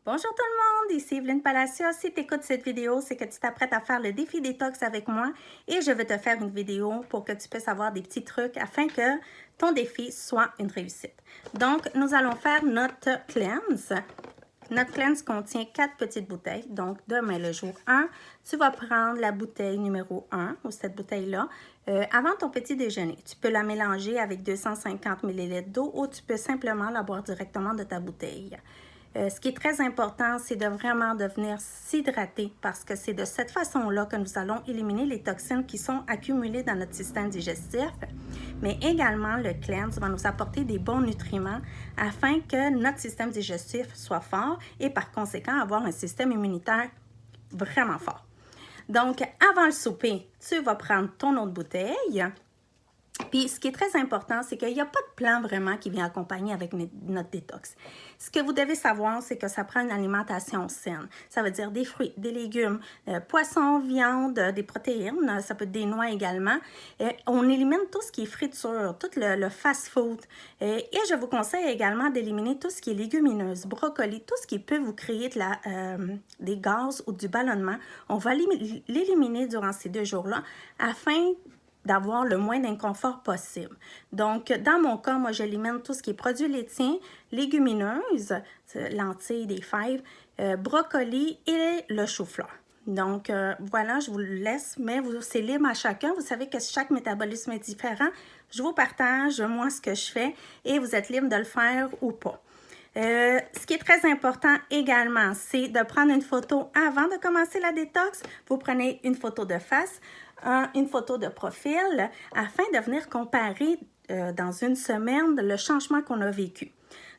Bonjour tout le monde, ici Evelyne Palacios. Si tu écoutes cette vidéo, c'est que tu t'apprêtes à faire le défi détox avec moi et je vais te faire une vidéo pour que tu puisses avoir des petits trucs afin que ton défi soit une réussite. Donc, nous allons faire notre cleanse. Notre cleanse contient 4 petites bouteilles. Donc, demain, le jour 1, tu vas prendre la bouteille numéro 1, ou cette bouteille-là, avant ton petit déjeuner. Tu peux la mélanger avec 250 ml d'eau ou tu peux simplement la boire directement de ta bouteille. Ce qui est très important, c'est de vraiment de venir s'hydrater parce que c'est de cette façon-là que nous allons éliminer les toxines qui sont accumulées dans notre système digestif. Mais également, le cleanse va nous apporter des bons nutriments afin que notre système digestif soit fort et par conséquent avoir un système immunitaire vraiment fort. Donc, avant le souper, tu vas prendre ton autre bouteille. Puis, ce qui est très important, c'est qu'il n'y a pas de plan vraiment qui vient accompagner avec notre détox. Ce que vous devez savoir, c'est que ça prend une alimentation saine. Ça veut dire des fruits, des légumes, poissons, viande, des protéines, ça peut être des noix également. On élimine tout ce qui est friture, tout le fast-food. Et je vous conseille également d'éliminer tout ce qui est légumineuse, brocoli, tout ce qui peut vous créer des gaz ou du ballonnement. On va l'éliminer durant ces 2 jours-là afin d'avoir le moins d'inconfort possible. Donc, dans mon cas, moi, j'élimine tout ce qui est produits laitiers, légumineuses, lentilles, des fèves, brocoli et le chou-fleur. Donc, voilà, je vous le laisse, mais c'est libre à chacun. Vous savez que chaque métabolisme est différent. Je vous partage, moi, ce que je fais et vous êtes libre de le faire ou pas. Ce qui est très important également, c'est de prendre une photo avant de commencer la détox. Vous prenez une photo de face, une photo de profil, afin de venir comparer dans une semaine le changement qu'on a vécu.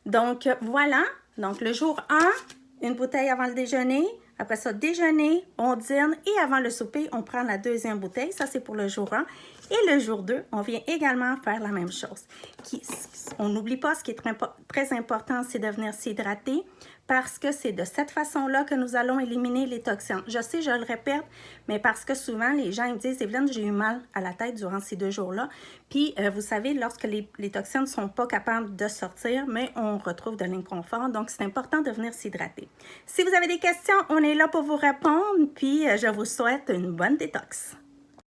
Donc, voilà. Donc, le jour 1, une bouteille avant le déjeuner. Après ça, déjeuner, on dîne et avant le souper, on prend la 2e bouteille. Ça, c'est pour le jour 1. Et le jour 2, on vient également faire la même chose. On n'oublie pas, ce qui est très important, c'est de venir s'hydrater parce que c'est de cette façon-là que nous allons éliminer les toxines. Je sais, je le répète, mais parce que souvent, les gens me disent « Evelyne, j'ai eu mal à la tête durant ces 2 jours-là. » Puis, vous savez, lorsque les toxines ne sont pas capables de sortir, mais on retrouve de l'inconfort. Donc, c'est important de venir s'hydrater. Si vous avez des questions, on est là pour vous répondre. Puis, je vous souhaite une bonne détox.